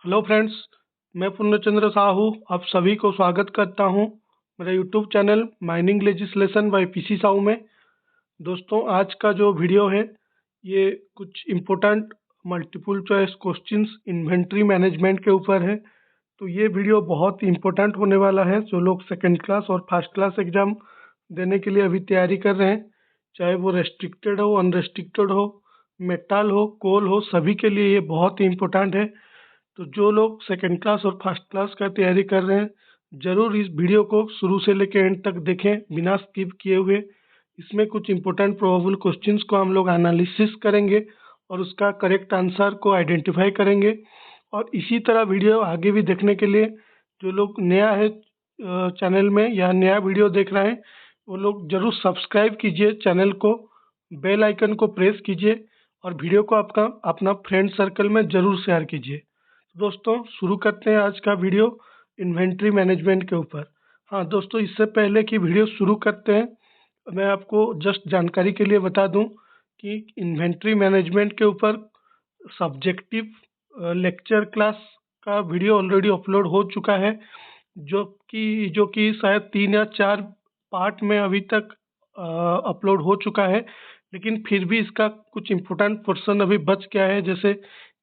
Hello friends, मैं पूर्णचंद्र साहू आप सभी को स्वागत करता हूं मेरा YouTube channel mining legislation by PC Sahu में। दोस्तों, आज का जो वीडियो है ये कुछ important multiple choice questions inventory management के ऊपर है। तो ये वीडियो बहुत ही इम्पोर्टेंट होने वाला है। जो लोग सेकेंड क्लास और फर्स्ट क्लास एग्ज़ाम देने के लिए अभी तैयारी कर रहे हैं, चाहे वो रेस्ट्रिक्टेड हो, अनरेस्ट्रिक्टेड हो, मेटल हो, कोल हो, सभी के लिए ये बहुत ही इम्पोर्टेंट है। तो जो लोग सेकेंड क्लास और फर्स्ट क्लास का तैयारी कर रहे हैं, ज़रूर इस वीडियो को शुरू से लेकर एंड तक देखें बिना स्किप किए हुए। इसमें कुछ इंपॉर्टेंट प्रोबेबल क्वेश्चंस को हम लोग एनालिसिस करेंगे और उसका करेक्ट आंसर को आइडेंटिफाई करेंगे। और इसी तरह वीडियो आगे भी देखने के लिए जो लोग नया है चैनल में या नया वीडियो देख रहे हैं, वो लोग ज़रूर सब्सक्राइब कीजिए चैनल को, बेल आइकन को प्रेस कीजिए और वीडियो को आपका अपना फ्रेंड सर्कल में ज़रूर शेयर कीजिए। दोस्तों, शुरू करते हैं आज का वीडियो इन्वेंट्री मैनेजमेंट के ऊपर। हाँ दोस्तों, इससे पहले कि वीडियो शुरू करते हैं, मैं आपको जस्ट जानकारी के लिए बता दूं कि इन्वेंट्री मैनेजमेंट के ऊपर सब्जेक्टिव लेक्चर क्लास का वीडियो ऑलरेडी अपलोड हो चुका है, जो कि शायद 3 या 4 पार्ट में अभी तक अपलोड हो चुका है। लेकिन फिर भी इसका कुछ इम्पोर्टेंट पोर्शन अभी बच गया है, जैसे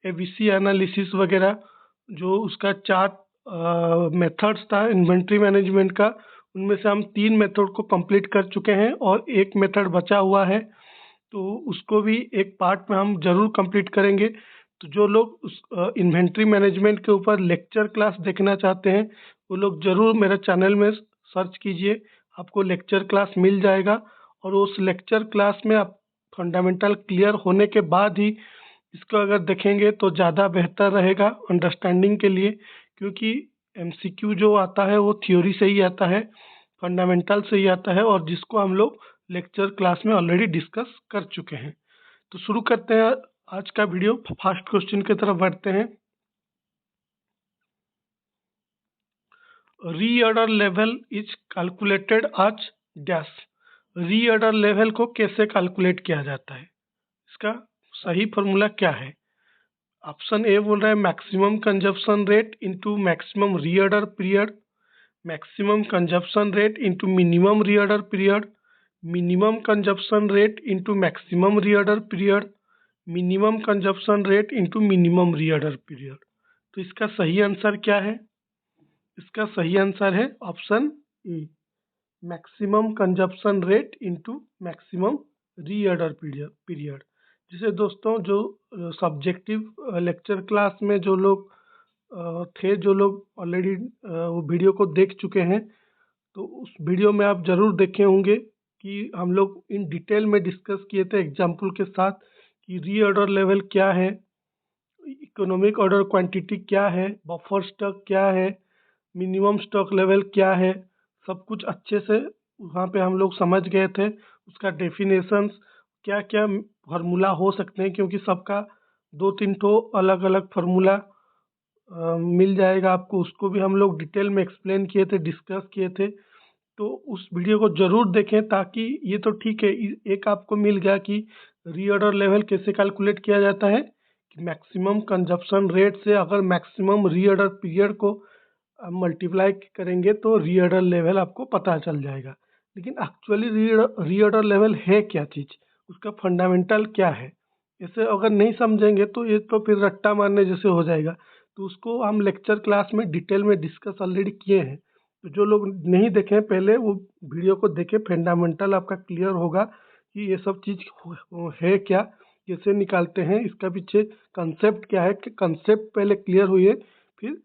एबीसी एनालिसिस वगैरह। जो उसका 4 मेथड्स था इन्वेंट्री मैनेजमेंट का, उनमें से हम 3 मेथड को कंप्लीट कर चुके हैं और एक मेथड बचा हुआ है, तो उसको भी एक पार्ट में हम ज़रूर कंप्लीट करेंगे। तो जो लोग उस इन्वेंट्री मैनेजमेंट के ऊपर लेक्चर क्लास देखना चाहते हैं, वो लोग ज़रूर मेरे चैनल में सर्च कीजिए, आपको लेक्चर क्लास मिल जाएगा। और उस लेक्चर क्लास में आप फंडामेंटल क्लियर होने के बाद ही इसको अगर देखेंगे तो ज़्यादा बेहतर रहेगा अंडरस्टैंडिंग के लिए, क्योंकि एमसीक्यू जो आता है वो थ्योरी से ही आता है, फंडामेंटल से ही आता है, और जिसको हम लोग लेक्चर क्लास में ऑलरेडी डिस्कस कर चुके हैं। तो शुरू करते हैं आज का वीडियो। फर्स्ट क्वेश्चन की तरफ बढ़ते हैं। रीऑर्डर लेवल इज कैलकुलेटेड आज डैश। रीऑर्डर लेवल को कैसे कैलकुलेट किया जाता है, इसका सही फॉर्मूला क्या है? ऑप्शन ए बोल रहा है maximum consumption rate into maximum reorder period, maximum consumption rate into minimum reorder period, minimum consumption rate into maximum reorder period, minimum consumption rate into minimum reorder period. तो इसका सही answer क्या है? इसका सही आंसर है option E, maximum consumption rate into maximum reorder period. जिसे दोस्तों, जो सब्जेक्टिव लेक्चर क्लास में जो लोग थे, जो लोग ऑलरेडी वो वीडियो को देख चुके हैं, तो उस वीडियो में आप ज़रूर देखे होंगे कि हम लोग इन डिटेल में डिस्कस किए थे एग्जाम्पल के साथ कि रीऑर्डर लेवल क्या है, इकोनॉमिक ऑर्डर क्वांटिटी क्या है, बफर स्टॉक क्या है, मिनिमम स्टॉक लेवल क्या है। सब कुछ अच्छे से वहाँ पे हम लोग समझ गए थे। उसका डेफिनेशंस क्या क्या फार्मूला हो सकते हैं, क्योंकि सबका 2-3 ठो अलग अलग फार्मूला मिल जाएगा आपको। उसको भी हम लोग डिटेल में एक्सप्लेन किए थे, डिस्कस किए थे। तो उस वीडियो को ज़रूर देखें, ताकि ये तो ठीक है, एक आपको मिल गया कि रीऑर्डर लेवल कैसे कैलकुलेट किया जाता है, कि मैक्सिमम कंजप्शन रेट से अगर मैक्सिमम रीऑर्डर पीरियड को मल्टीप्लाई करेंगे तो रीऑर्डर लेवल आपको पता चल जाएगा। लेकिन एक्चुअली रीऑर्डर लेवल है क्या चीज़, उसका फंडामेंटल क्या है, इसे अगर नहीं समझेंगे तो ये तो फिर रट्टा मारने जैसे हो जाएगा। तो उसको हम लेक्चर क्लास में डिटेल में डिस्कस ऑलरेडी किए हैं। तो जो लोग नहीं देखें पहले वो वीडियो को देखें, फंडामेंटल आपका क्लियर होगा कि ये सब चीज़ है क्या, कैसे निकालते हैं, इसका पीछे कंसेप्ट क्या है, कि कंसेप्ट पहले क्लियर हुई, फिर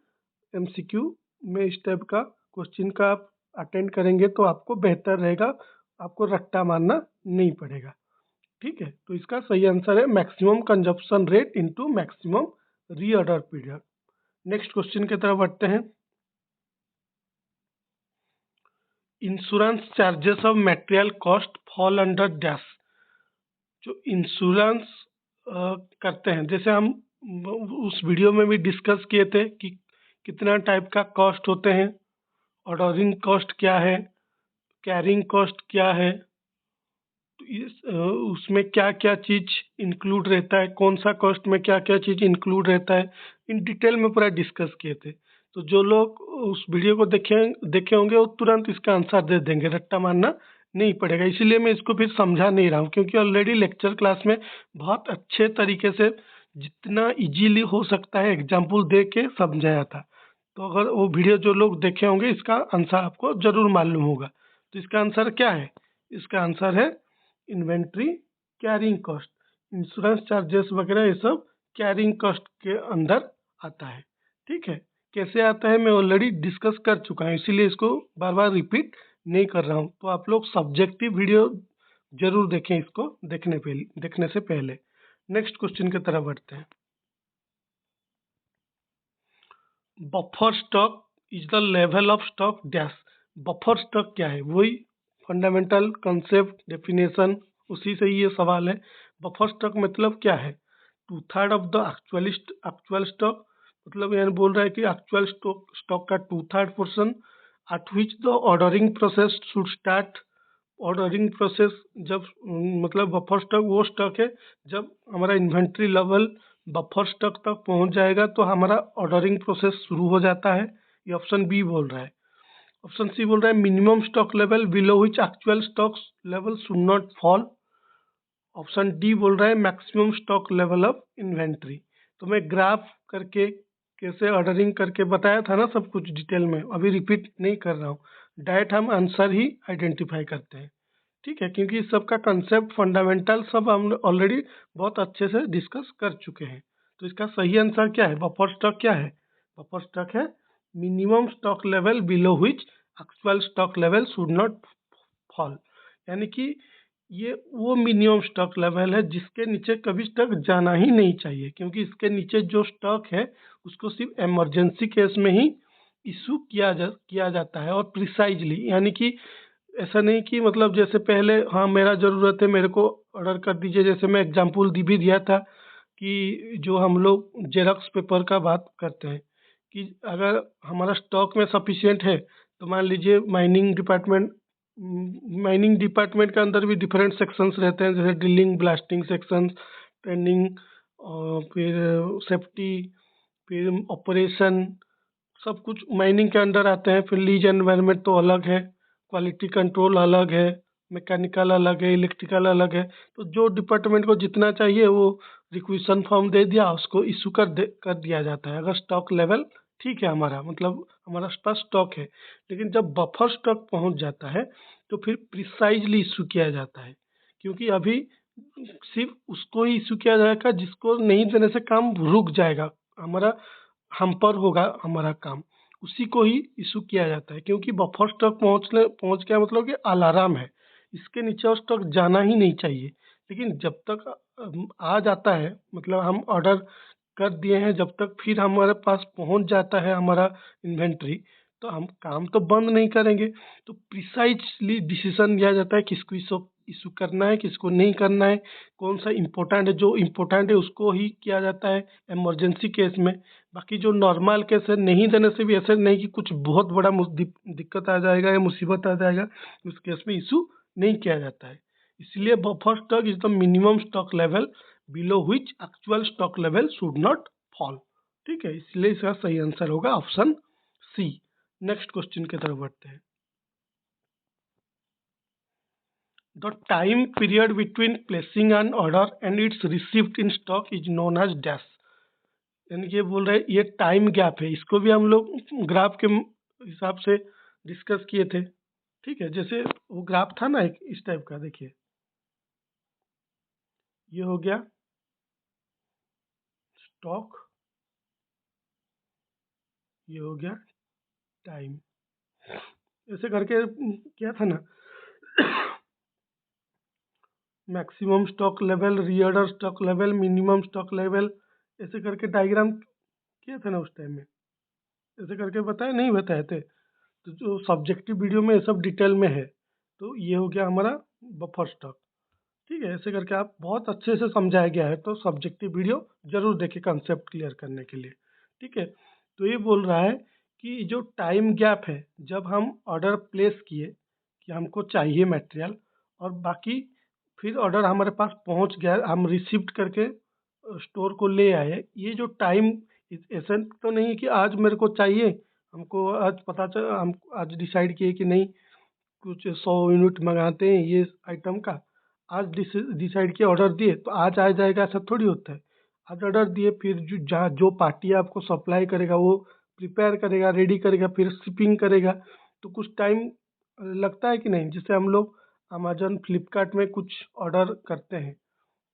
एमसीक्यू में इस टाइप का क्वेश्चन का आप अटेंड करेंगे तो आपको बेहतर रहेगा, आपको रट्टा मारना नहीं पड़ेगा। ठीक है, तो इसका सही आंसर है maximum consumption rate into maximum reorder period. Next question की तरफ बढ़ते हैं। Insurance charges of material cost fall under dash. जो इंश्योरेंस करते हैं, जैसे हम उस वीडियो में भी डिस्कस किए थे कि कितना टाइप का कॉस्ट होते हैं, ऑर्डरिंग कॉस्ट क्या है, कैरिंग कॉस्ट क्या है, तो उसमें क्या क्या चीज़ इंक्लूड रहता है, कौन सा कॉस्ट में क्या क्या चीज़ इंक्लूड रहता है, इन डिटेल में पूरा डिस्कस किए थे। तो जो लोग उस वीडियो को देखे होंगे वो तुरंत इसका आंसर दे देंगे, रट्टा मारना नहीं पड़ेगा। इसीलिए मैं इसको फिर समझा नहीं रहा हूँ, क्योंकि ऑलरेडी लेक्चर क्लास में बहुत अच्छे तरीके से जितना इजीली हो सकता है एग्जाम्पल दे के समझाया था। तो अगर वो वीडियो जो लोग देखे होंगे इसका आंसर आपको ज़रूर मालूम होगा। तो इसका आंसर क्या है? इसका आंसर है inventory carrying cost. Insurance charges वगैरह ये सब कैरिंग कॉस्ट के अंदर आता है। ठीक है, कैसे आता है मैं ऑलरेडी डिस्कस कर चुका हूँ, इसीलिए इसको बार बार रिपीट नहीं कर रहा हूँ। तो आप लोग सब्जेक्टिव वीडियो जरूर देखें इसको देखने से पहले। नेक्स्ट क्वेश्चन की तरफ बढ़ते हैं। Buffer stock is the level of stock dash. Buffer stock क्या है? वही फंडामेंटल कंसेप्ट डेफिनेशन, उसी से ही ये सवाल है। बफर स्टॉक मतलब क्या है? 2/3 ऑफ द एक्चुअल स्टॉक, मतलब यानी बोल रहा है कि एक्चुअल स्टॉक का 2/3 portion eight which the ordering process should start. Ordering process जब मतलब बफर स्टॉक वो स्टॉक है जब हमारा इन्वेंट्री लेवल बफर स्टॉक तक पहुंच जाएगा तो हमारा ऑर्डरिंग प्रोसेस शुरू हो जाता है। ये ऑप्शन बी बोल रहा है। ऑप्शन सी बोल रहा है minimum stock level below which actual stock level should not fall. Option D बोल रहा है maximum stock level of inventory. तो मैं ग्राफ करके कैसे ऑर्डरिंग करके बताया था ना सब कुछ डिटेल में, अभी रिपीट नहीं कर रहा हूँ। डायरेक्ट हम आंसर ही आइडेंटिफाई करते हैं। ठीक है, क्योंकि इस सब का कंसेप्ट फंडामेंटल सब हम ऑलरेडी बहुत अच्छे से डिस्कस कर चुके हैं। तो इसका सही आंसर क्या है? बफर स्टॉक क्या है? बफर स्टॉक है minimum stock level below which actual stock level should not fall. यानी कि ये वो मिनिमम स्टॉक लेवल है जिसके नीचे कभी स्टॉक जाना ही नहीं चाहिए, क्योंकि इसके नीचे जो स्टॉक है उसको सिर्फ इमरजेंसी केस में ही इशू किया जाता है, और प्रिसाइजली। यानी कि ऐसा नहीं कि मतलब जैसे पहले हाँ मेरा ज़रूरत है मेरे को ऑर्डर कर दीजिए, जैसे मैं एग्जांपल भी दिया था कि जो हम लोग जेरॉक्स पेपर का बात करते हैं कि अगर हमारा स्टॉक में सफिशिएंट है तो मान लीजिए माइनिंग डिपार्टमेंट के अंदर भी डिफरेंट सेक्शंस रहते हैं, जैसे ड्रिलिंग ब्लास्टिंग सेक्शन, ट्रेंडिंग, और फिर सेफ्टी, फिर ऑपरेशन, सब कुछ माइनिंग के अंडर आते हैं। फिर लीज एनवायरनमेंट तो अलग है, क्वालिटी कंट्रोल अलग है, मैकेनिकल अलग है, इलेक्ट्रिकल अलग है। तो जो डिपार्टमेंट को जितना चाहिए वो रिक्वेशन फॉर्म दे दिया, उसको इशू कर दिया जाता है। अगर स्टॉक लेवल ठीक है हमारा, मतलब हमारा पास स्टॉक है, लेकिन जब बफर स्टॉक पहुंच जाता है तो फिर प्रिसाइजली इशू किया जाता है, क्योंकि अभी सिर्फ उसको ही इशू किया जाएगा जिसको नहीं देने से काम रुक जाएगा, हमारा हम पर होगा हमारा काम, उसी को ही इशू किया जाता है। क्योंकि बफर स्टॉक पहुंच गया मतलब कि अलार्म है, इसके नीचे और स्टॉक जाना ही नहीं चाहिए। लेकिन जब तक आ जाता है, मतलब हम ऑर्डर कर दिए हैं, जब तक फिर हमारे पास पहुंच जाता है हमारा इन्वेंट्री, तो हम काम तो बंद नहीं करेंगे। तो प्रिसाइजली डिसीजन लिया जाता है किसको इशू करना है, किसको नहीं करना है, कौन सा इम्पोर्टेंट है। जो इम्पोर्टेंट है उसको ही किया जाता है इमरजेंसी केस में। बाकी जो नॉर्मल केस है, नहीं देने से भी ऐसे नहीं कि कुछ बहुत बड़ा दिक्कत आ जाएगा या मुसीबत आ जाएगा, उस केस में इशू नहीं किया जाता है। इसलिए buffer stock is the minimum stock level below which actual stock level should not fall. ठीक है, इसलिए इसका सही आंसर होगा ऑप्शन सी। नेक्स्ट क्वेश्चन की तरफ बढ़ते हैं। The time period between placing an order and its received in stock is known as dash. यानी कि ये बोल रहे हैं ये टाइम गैप है, इसको भी हम लोग ग्राफ के हिसाब से डिस्कस किए थे। ठीक है, जैसे वो ग्राफ था ना एक इस टाइप का, देखिए ये हो गया स्टॉक, ये हो गया टाइम, ऐसे करके क्या था ना maximum stock level, reorder stock level, minimum stock level, ऐसे करके डायग्राम किया था ना उस टाइम में, ऐसे करके बताए नहीं बताए थे। तो जो सब्जेक्टिव वीडियो में ये सब डिटेल में है। तो ये हो गया हमारा बफर स्टॉक। ठीक है, ऐसे करके आप बहुत अच्छे से समझाया गया है, तो सब्जेक्टिव वीडियो जरूर देखें कंसेप्ट क्लियर करने के लिए। ठीक है, तो ये बोल रहा है कि जो टाइम गैप है जब हम ऑर्डर प्लेस किए कि हमको चाहिए मटेरियल, और बाकी फिर ऑर्डर हमारे पास पहुंच गया, हम रिसीव्ड करके स्टोर को ले आए, ये जो टाइम ऐसा तो नहीं है कि आज मेरे को चाहिए, हमको आज पता चला, हम आज डिसाइड किए कि नहीं कुछ 100 यूनिट मंगाते हैं ये आइटम का, आज डिसाइड किया ऑर्डर दिए तो आज आ जाएगा, ऐसा थोड़ी होता है। आज ऑर्डर दिए, फिर जो पार्टी आपको सप्लाई करेगा वो प्रिपेयर करेगा, रेडी करेगा, फिर शिपिंग करेगा, तो कुछ टाइम लगता है कि नहीं। जैसे हम लोग अमेजन फ्लिपकार्ट में कुछ ऑर्डर करते हैं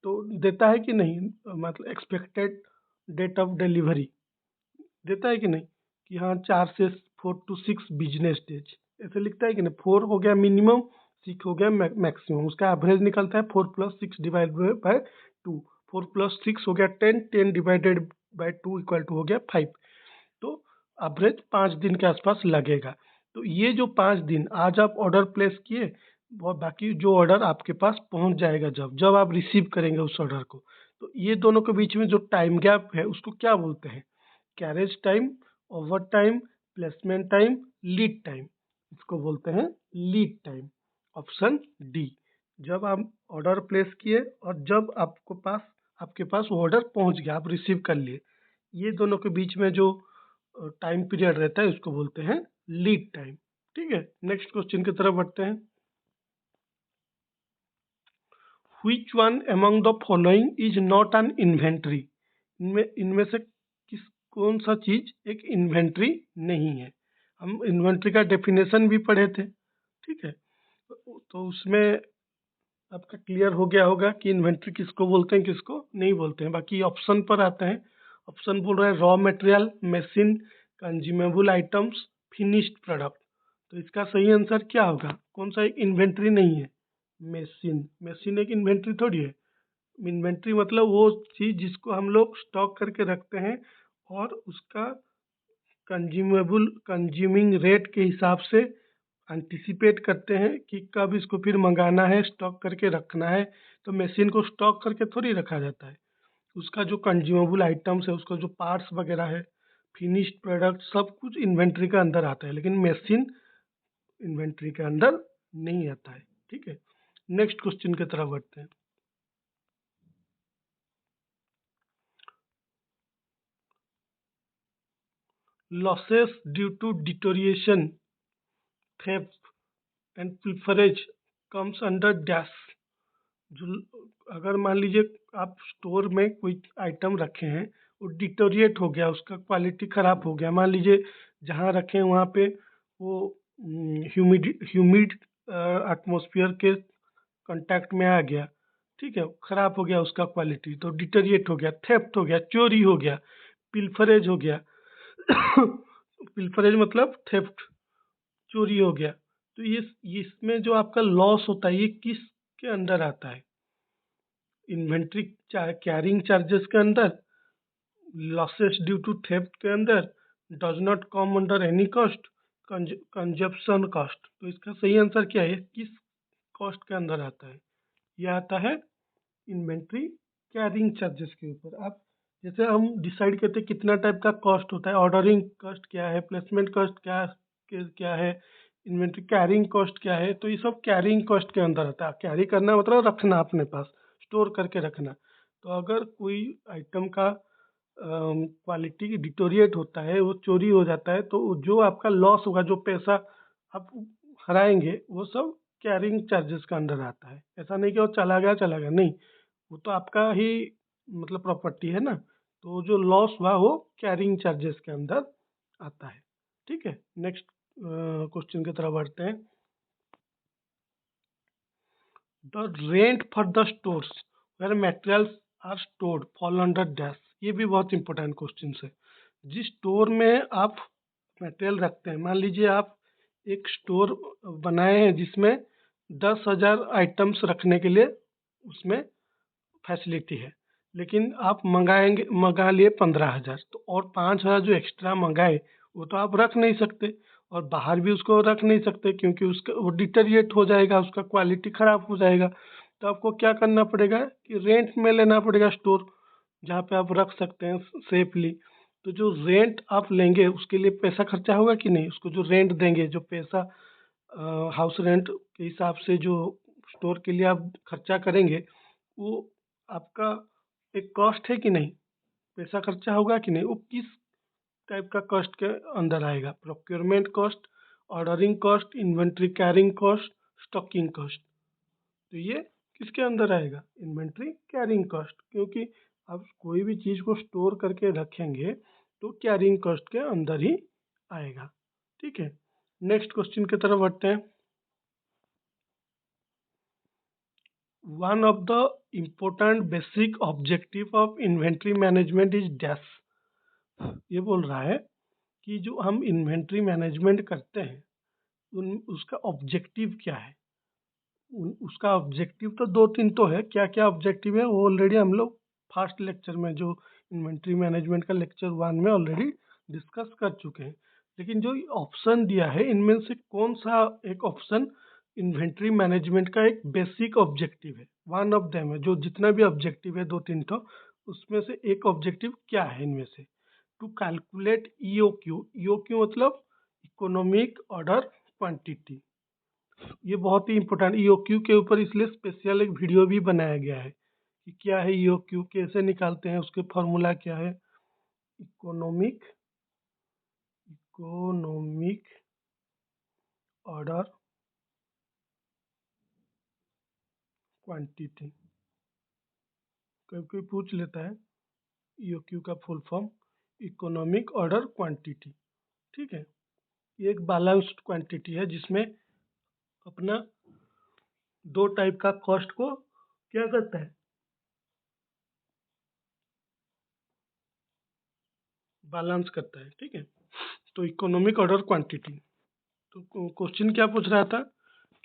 तो देता है कि नहीं, मतलब एक्सपेक्टेड डेट ऑफ डिलीवरी देता है कि नहीं, कि हाँ 4 से 4 to 6 बिजनेस डेज ऐसे लिखता है कि नहीं। 4 हो गया मिनिमम, 6 हो गया मैक्सिमम, उसका एवरेज निकलता है 4+6 डिवाइड बाय 2। 4+6 हो गया 10, 10 डिवाइडेड बाय 2 = हो गया 5। तो एवरेज 5 दिन के आसपास लगेगा। तो ये जो 5 दिन आज आप ऑर्डर प्लेस किए, और बाकी जो ऑर्डर आपके पास पहुंच जाएगा जब जब आप रिसीव करेंगे उस ऑर्डर को, तो ये दोनों के बीच में जो टाइम गैप है उसको क्या बोलते हैं? Carriage time, over time, placement time, lead time, इसको बोलते हैं लीड टाइम। ऑप्शन डी, जब आप ऑर्डर प्लेस किए और जब आपके पास वो ऑर्डर पहुंच गया, आप रिसीव कर लिए, ये दोनों के बीच में जो टाइम पीरियड रहता है उसको बोलते हैं लीड टाइम। ठीक है, नेक्स्ट क्वेश्चन की तरफ बढ़ते हैं। Which one among the following is not an inventory? इनमें से कौन सा चीज एक इन्वेंट्री नहीं है? हम इन्वेंट्री का डेफिनेशन भी पढ़े थे, ठीक है, तो उसमें आपका क्लियर हो गया होगा कि इन्वेंट्री किसको बोलते हैं किसको नहीं बोलते हैं। बाकी ऑप्शन पर आते हैं। ऑप्शन बोल रहा है raw material, machine, consumable items, finished product. तो इसका सही आंसर क्या होगा? कौन सा एक इन्वेंट्री नहीं है? मशीन। मशीन एक इन्वेंट्री थोड़ी है। इन्वेंट्री मतलब वो चीज़ जिसको हम लोग स्टॉक करके रखते हैं और उसका कंज्यूमिंग रेट के हिसाब से एंटिसिपेट करते हैं कि कब इसको फिर मंगाना है, स्टॉक करके रखना है। तो मशीन को स्टॉक करके थोड़ी रखा जाता है। उसका जो कंज्यूमेबल आइटम्स है, उसका जो पार्ट्स वगैरह है, फिनिश्ड प्रोडक्ट, सब कुछ इन्वेंट्री का अंदर आता है, लेकिन मशीन इन्वेंट्री के अंदर नहीं आता है। ठीक है, नेक्स्ट क्वेश्चन की तरफ बढ़ते हैं। Losses due to deterioration, theft and pilferage comes under dash. जो अगर मान लीजिए आप स्टोर में कोई आइटम रखे हैं, वो डिटोरिएट हो गया, उसका क्वालिटी ख़राब हो गया, मान लीजिए जहाँ रखे हैं वहाँ पे वो ह्यूमिड एटमॉस्फेयर के कांटेक्ट में आ गया, ठीक है, ख़राब हो गया उसका क्वालिटी, तो डिटोरिएट हो गया, थेफ्ट हो गया, चोरी हो गया, पिल्फरेज हो गया। पिल्फरेज मतलब थेफ्ट, चोरी हो गया। तो ये इसमें जो आपका लॉस होता है ये किसके अंदर आता है? इन्वेंट्री कैरिंग चार्जेस के अंदर, लॉसेस ड्यू टू थेफ्ट के अंदर, does not come under any cost, consumption cost. तो इसका सही आंसर क्या है? किस कॉस्ट के अंदर आता है? यह आता है इन्वेंट्री कैरिंग चार्जेस के ऊपर। आप जैसे हम डिसाइड करते हैं कितना टाइप का कॉस्ट होता है, ऑर्डरिंग कॉस्ट क्या है, प्लेसमेंट कॉस्ट क्या है, इन्वेंट्री कैरिंग कॉस्ट क्या है, तो ये सब कैरिंग कॉस्ट के अंदर आता है। कैरी करना मतलब रखना अपने पास, स्टोर करके रखना। तो अगर कोई आइटम का क्वालिटी डिटोरिएट होता है, वो चोरी हो जाता है, तो जो आपका लॉस होगा, जो पैसा आप हराएंगे, वो सब कैरिंग चार्जेस का अंडर आता है। ऐसा नहीं कि वो चला गया, नहीं, वो तो आपका ही मतलब प्रॉपर्टी है ना, तो जो लॉस हुआ वो कैरिंग चार्जेस के अंदर आता है। ठीक है, नेक्स्ट क्वेश्चन की तरफ बढ़ते हैं। The rent for the stores where materials are stored fall under dash. ये भी बहुत इंपॉर्टेंट क्वेश्चन है। जिस स्टोर में आप मटेरियल रखते हैं, मान लीजिए आप एक स्टोर बनाए हैं जिसमें 10,000 आइटम्स रखने के लिए उसमें फैसिलिटी है, लेकिन आप मंगा लिए 15,000, तो और 5,000 जो एक्स्ट्रा मंगाए वो तो आप रख नहीं सकते, और बाहर भी उसको रख नहीं सकते क्योंकि उसका वो डिटेरिएट हो जाएगा, उसका क्वालिटी ख़राब हो जाएगा। तो आपको क्या करना पड़ेगा कि रेंट में लेना पड़ेगा स्टोर, जहाँ पे आप रख सकते हैं सेफली। तो जो रेंट आप लेंगे उसके लिए पैसा खर्चा होगा कि नहीं? उसको जो रेंट देंगे, जो पैसा हाउस रेंट के हिसाब से जो स्टोर के लिए आप खर्चा करेंगे, वो आपका एक कॉस्ट है कि नहीं? पैसा खर्चा होगा कि नहीं, वो किस टाइप का कॉस्ट के अंदर आएगा? Procurement cost, ordering cost, inventory carrying cost, stocking cost. तो ये किसके अंदर आएगा? इन्वेंट्री कैरिंग कॉस्ट, क्योंकि आप कोई भी चीज़ को स्टोर करके रखेंगे तो कैरिंग कॉस्ट के अंदर ही आएगा। ठीक है, नेक्स्ट क्वेश्चन की तरफ बढ़ते हैं। One of the important basic objective of inventory management is dash. ये बोल रहा है कि जो हम इन्वेंट्री मैनेजमेंट करते हैं उसका ऑब्जेक्टिव क्या है। उसका ऑब्जेक्टिव तो दो तीन तो है, क्या क्या ऑब्जेक्टिव है वो ऑलरेडी हम लोग फर्स्ट लेक्चर में, जो इन्वेंट्री मैनेजमेंट का लेक्चर 1 में ऑलरेडी डिस्कस कर चुके हैं। लेकिन जो ऑप्शन दिया है इनमें से कौन सा एक ऑप्शन इन्वेंट्री मैनेजमेंट का एक बेसिक ऑब्जेक्टिव है? वन ऑफ देम है, जो जितना भी ऑब्जेक्टिव है दो तीन तो उसमें से एक ऑब्जेक्टिव क्या है इनमें से? To calculate EOQ. ईओक्यू मतलब इकोनॉमिक ऑर्डर क्वांटिटी। ये बहुत ही इंपॉर्टेंट ईओक्यू के ऊपर इसलिए स्पेशल एक वीडियो भी बनाया गया है कि क्या है ईओक्यू, कैसे निकालते हैं, उसके फॉर्मूला क्या है। Economic order quantity. कोई कोई पूछ लेता है ईओक्यू का full form economic order quantity. ठीक है, ये एक बैलेंस्ड क्वांटिटी है जिसमें अपना दो टाइप का कॉस्ट को क्या करता है, बैलेंस करता है। ठीक है, तो इकोनॉमिक ऑर्डर क्वांटिटी। तो क्वेश्चन क्या पूछ रहा था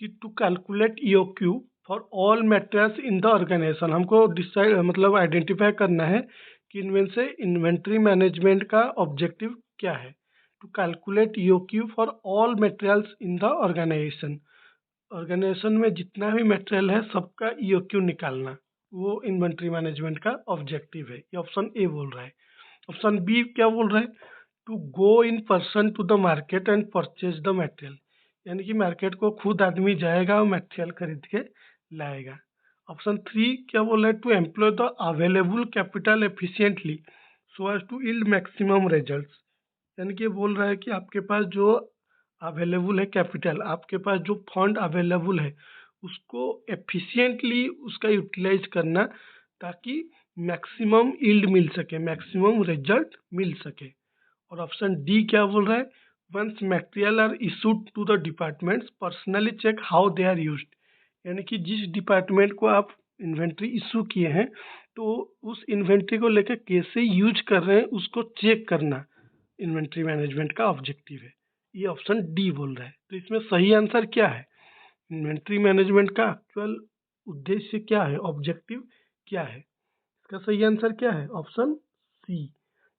कि to calculate EOQ for all materials in the organization. हमको डिसाइड मतलब आइडेंटिफाई करना है कि इनमें से इन्वेंट्री मैनेजमेंट का ऑब्जेक्टिव क्या है। To calculate EOQ for all materials in the organization. Organization में जितना भी मटेरियल है सबका ईओक्यू निकालना, वो इन्वेंट्री मैनेजमेंट का ऑब्जेक्टिव है। ये ऑप्शन ए बोल रहा है। ऑप्शन बी क्या बोल रहा है? To go in person to the market and purchase the material. यानी कि मार्केट को खुद आदमी जाएगा और मटेरियल खरीद के लाएगा। ऑप्शन थ्री क्या बोल रहा है? To employ the available capital efficiently so as to yield maximum results. यानी कि ये बोल रहा है कि आपके पास जो अवेलेबल है कैपिटल, आपके पास जो फंड अवेलेबल है उसको एफिशिएंटली उसका यूटिलाइज करना ताकि मैक्सिमम यील्ड मिल सके, मैक्सिमम रिजल्ट मिल सके। और ऑप्शन डी क्या बोल रहा है? Once material are issued to the departments personally check how they are used. यानी कि जिस डिपार्टमेंट को आप इन्वेंट्री इशू किए हैं तो उस इन्वेंट्री को लेकर कैसे यूज कर रहे हैं उसको चेक करना इन्वेंट्री मैनेजमेंट का ऑब्जेक्टिव है। ये ऑप्शन डी बोल रहा है। तो इसमें सही आंसर क्या है? इन्वेंट्री मैनेजमेंट का एक्चुअल उद्देश्य क्या है, ऑब्जेक्टिव क्या है? इसका सही आंसर क्या है? Option C,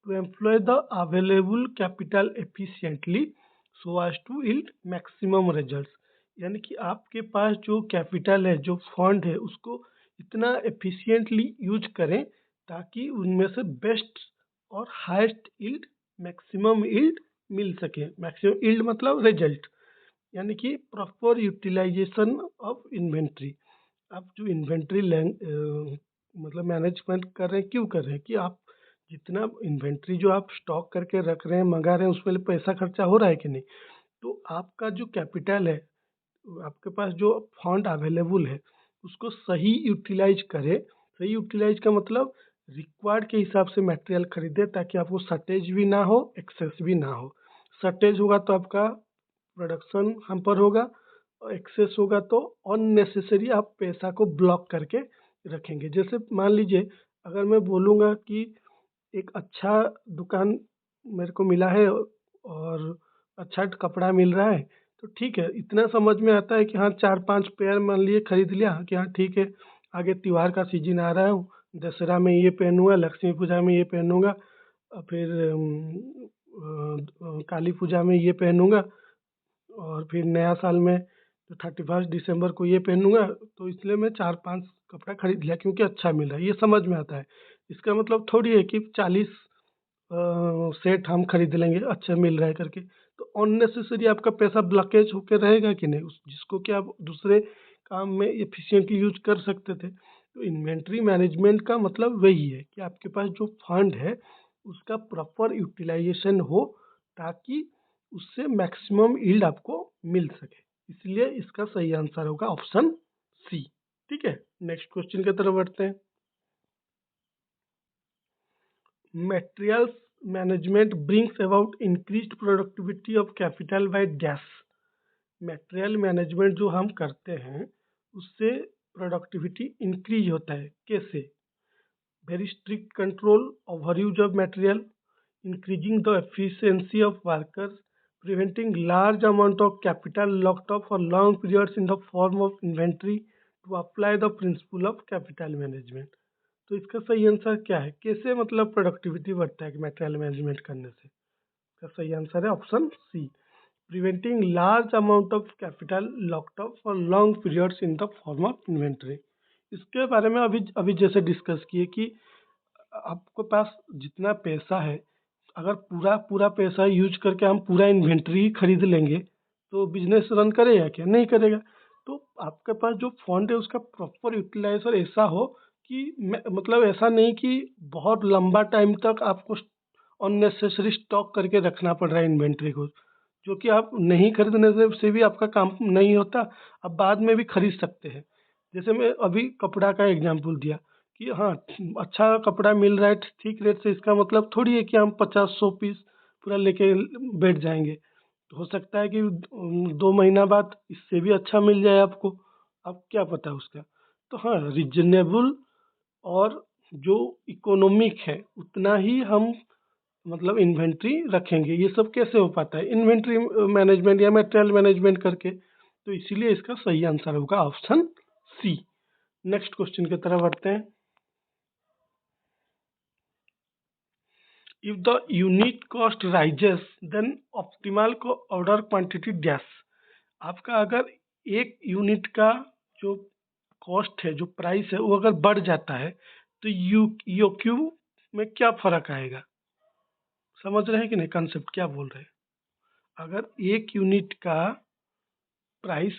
to employ the available capital efficiently so as to yield maximum results. यानी कि आपके पास जो कैपिटल है, जो फंड है, उसको इतना एफिशिएंटली यूज करें ताकि उनमें से बेस्ट और हाईएस्ट यील्ड, मैक्सिमम यील्ड मिल सके। मैक्सिमम यील्ड मतलब रिजल्ट, यानी कि प्रॉपर यूटिलाइजेशन ऑफ इन्वेंट्री। आप जो इन्वेंट्री मतलब मैनेजमेंट कर रहे हैं, क्यों कर रहे हैं? कि आप जितना इन्वेंट्री जो आप स्टॉक करके रख रहे हैं, मंगा रहे हैं, उसमें पैसा खर्चा हो रहा है कि नहीं। तो आपका जो कैपिटल है, आपके पास जो फंड अवेलेबल है उसको सही यूटिलाइज करें। सही यूटिलाइज का मतलब रिक्वायर्ड के हिसाब से मटेरियल खरीदे ताकि आपको शॉर्टेज भी ना हो, एक्सेस भी ना हो। शॉर्टेज होगा तो आपका प्रोडक्शन हैम्पर होगा और एक्सेस होगा तो अननेसेसरी आप पैसा को ब्लॉक करके रखेंगे। जैसे मान लीजिए अगर मैं बोलूँगा कि एक अच्छा दुकान मेरे को मिला है और अच्छा कपड़ा मिल रहा है, तो ठीक है, इतना समझ में आता है कि हाँ 4-5 पेयर मान लिए खरीद लिया कि हाँ ठीक है, आगे त्योहार का सीजन आ रहा है, दशहरा में ये पहनूंगा, लक्ष्मी पूजा में ये पहनूंगा, और फिर काली पूजा में ये पहनूंगा, और फिर नया साल में तो 31 दिसंबर को ये पहनूंगा। तो इसलिए मैं 4-5 कपड़ा खरीद लिया क्योंकि अच्छा मिल रहा है, ये समझ में आता है। इसका मतलब थोड़ी है कि 40 सेट हम खरीद लेंगे अच्छा मिल रहा है करके। तो अननेसेसरी आपका पैसा ब्लॉकेज होकर रहेगा कि नहीं, उस जिसको कि आप दूसरे काम में एफिशिएंटली यूज कर सकते थे। तो इन्वेंट्री मैनेजमेंट का मतलब वही है कि आपके पास जो फंड है उसका प्रॉपर यूटिलाइजेशन हो ताकि उससे मैक्सिमम यील्ड आपको मिल सके। इसलिए इसका सही आंसर होगा ऑप्शन सी। ठीक है, नेक्स्ट क्वेश्चन की तरफ बढ़ते हैं। Materials management brings about increased productivity of capital by dash। Material management जो हम करते हैं उससे प्रोडक्टिविटी इंक्रीज होता है। कैसे? Very strict control over use of material, increasing the efficiency of workers, preventing large amount of capital locked up for long periods in the form of inventory to apply the principle of capital management। तो इसका सही answer क्या है? कैसे मतलब productivity बढ़ता है material management करने से? इसका सही आंसर है option C, preventing large amount of capital locked up for long periods in the form of inventory. इसके बारे में अभी अभी जैसे डिस्कस किए कि आपके पास जितना पैसा है, अगर पूरा पूरा पैसा यूज करके हम पूरा इन्वेंट्री खरीद लेंगे तो बिजनेस रन करेगा क्या? नहीं करेगा। तो आपके पास जो फंड है उसका प्रॉपर यूटिलाइजेशन ऐसा हो कि मतलब ऐसा नहीं कि बहुत लंबा टाइम तक आपको अननेसेसरी स्टॉक करके रखना पड़ रहा है इन्वेंट्री को, जो कि आप नहीं खरीदने से भी आपका काम नहीं होता, आप बाद में भी खरीद सकते हैं। जैसे मैं अभी कपड़ा का एग्जांपल दिया कि हाँ, अच्छा कपड़ा मिल रहा है ठीक रेट से, इसका मतलब थोड़ी है कि हम 50-100 पीस पूरा लेके बैठ जाएंगे। तो हो सकता है कि 2 महीना बाद इससे भी अच्छा मिल जाए आपको, अब क्या पता उसका। तो हाँ, रिजनेबल और जो इकोनॉमिक है उतना ही हम मतलब इन्वेंट्री रखेंगे। ये सब कैसे हो पाता है? इन्वेंट्री मैनेजमेंट या मटेरियल मैनेजमेंट करके। तो इसीलिए इसका सही आंसर होगा ऑप्शन सी। नेक्स्ट क्वेश्चन की तरफ बढ़ते हैं। If the unit cost rises then optimal को ऑर्डर क्वांटिटी डैश। आपका अगर एक यूनिट का जो कॉस्ट है, जो प्राइस है, वो अगर बढ़ जाता है तो यू क्यू में क्या फर्क आएगा? समझ रहे हैं कि नहीं कंसेप्ट क्या बोल रहे हैं? अगर एक यूनिट का प्राइस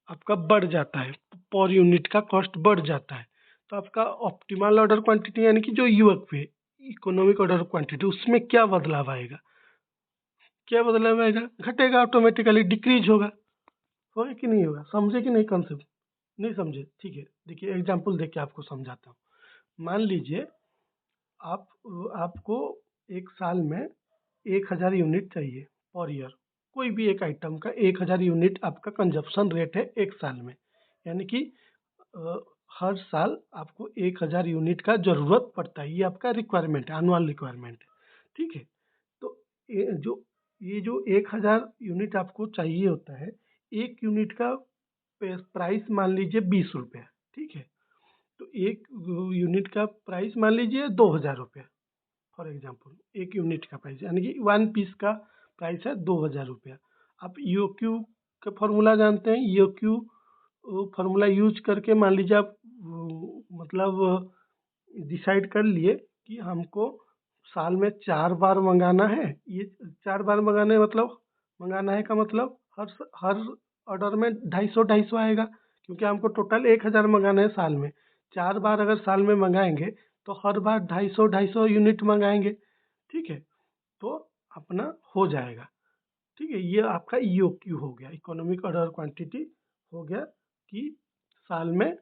आपका बढ़ जाता है, पर यूनिट का कॉस्ट बढ़ जाता है, तो आपका ऑप्टिमल ऑर्डर क्वांटिटी यानी कि जो यूएक पे इकोनॉमिक ऑर्डर क्वांटिटी, उसमें क्या बदलाव आएगा? क्या बदलाव आएगा? घटेगा, ऑटोमेटिकली डिक्रीज होगा कि नहीं होगा? समझे कि नहीं कंसेप्ट? नहीं समझे? ठीक है, देखिए एग्जाम्पल देख के आपको समझाता हूँ। मान लीजिए आप आपको एक साल में 1000 यूनिट चाहिए पर ईयर। कोई भी एक आइटम का 1000 यूनिट आपका कंजप्शन रेट है एक साल में, यानी कि अ, हर साल आपको 1000 यूनिट का ज़रूरत पड़ता है। ये आपका रिक्वायरमेंट है, एनुअल रिक्वायरमेंट है। ठीक है, तो ये जो 1000 यूनिट आपको चाहिए होता है, एक यूनिट का प्राइस मान लीजिए 20 रुपये। ठीक है, तो एक यूनिट का प्राइस मान लीजिए 2000 रुपये। फॉर एग्जाम्पल एक यूनिट का प्राइस यानी कि 1 पीस का प्राइस है 2000 रुपया। आप यो क्यू का फॉर्मूला जानते हैं? यो क्यू फॉर्मूला यूज करके मान लीजिए आप मतलब डिसाइड कर लिए कि हमको साल में 4 बार मंगाना है। ये 4 बार मंगाने मतलब मंगाना है का मतलब हर ऑर्डर में 250 आएगा, क्योंकि हमको टोटल 1000 मंगाना है साल में। 4 बार अगर साल में मंगाएंगे तो हर बार 250 यूनिट मंगाएंगे। ठीक है, तो अपना हो जाएगा। ठीक है, ये आपका ई ओ क्यू हो गया, इकोनॉमिक ऑर्डर क्वांटिटी हो गया कि साल में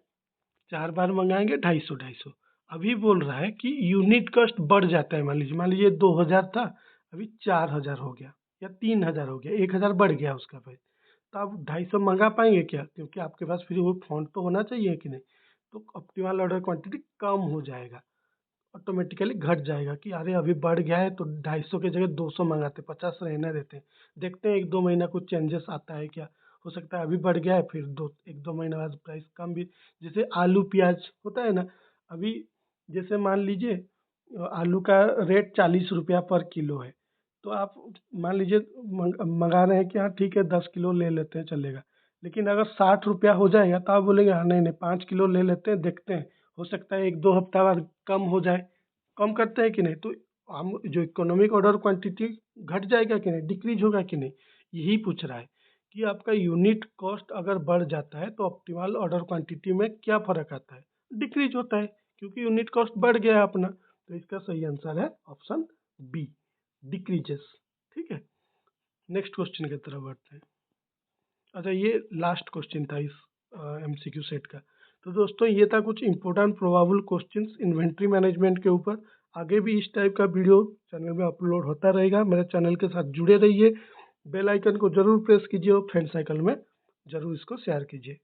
4 बार मंगाएंगे 250। अभी बोल रहा है कि यूनिट कॉस्ट बढ़ जाता है। मान लीजिए 2000 था, अभी 4000 हो गया या 3000 हो गया, 1000 बढ़ गया उसका प्राइस। तो आप 250 मंगा पाएंगे क्या? क्योंकि आपके पास फिर वो फंड तो होना चाहिए कि नहीं। तो ऑप्टिमल ऑर्डर क्वांटिटी कम हो जाएगा, ऑटोमेटिकली घट जाएगा कि अरे अभी बढ़ गया है तो 250 की जगह 200 मंगाते, 50 रहने देते हैं, देखते हैं 1-2 महीना कुछ चेंजेस आता है क्या। हो सकता है अभी बढ़ गया है, फिर 1-2 महीना बाद प्राइस कम भी। जैसे आलू प्याज होता है ना, अभी जैसे मान लीजिए आलू का रेट 40 रुपया पर किलो है, तो आप मान लीजिए मंगा रहे हैं कि हाँ ठीक है 10 किलो ले लेते हैं चलेगा। लेकिन अगर 60 रुपया हो जाएगा तो आप बोलेंगे हाँ नहीं नहीं 5 किलो ले लेते हैं, देखते हैं हो सकता है 1-2 हफ्ता बाद कम हो जाए। कम करते हैं कि नहीं? तो हम जो इकोनॉमिक ऑर्डर क्वांटिटी घट जाएगा कि नहीं, डिक्रीज होगा कि नहीं, यही पूछ रहा है कि आपका यूनिट कॉस्ट अगर बढ़ जाता है तो ऑप्टिमल ऑर्डर क्वांटिटी में क्या फ़र्क आता है। डिक्रीज होता है, क्योंकि यूनिट कॉस्ट बढ़ गया है अपना। तो इसका सही आंसर है ऑप्शन बी, डिक्रीजेस। ठीक है, नेक्स्ट क्वेश्चन की तरफ बढ़ते हैं। अच्छा, ये लास्ट क्वेश्चन था इस एमसीक्यू सेट का। तो दोस्तों ये था कुछ important probable questions inventory management के ऊपर। आगे भी इस टाइप का वीडियो चैनल में अपलोड होता रहेगा। मेरे चैनल के साथ जुड़े रहिए, बेल आइकन को जरूर प्रेस कीजिए और फ्रेंड सर्कल में जरूर इसको शेयर कीजिए।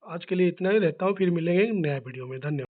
आज के लिए इतना ही, रहता हूँ, फिर मिलेंगे नया वीडियो में। धन्यवाद।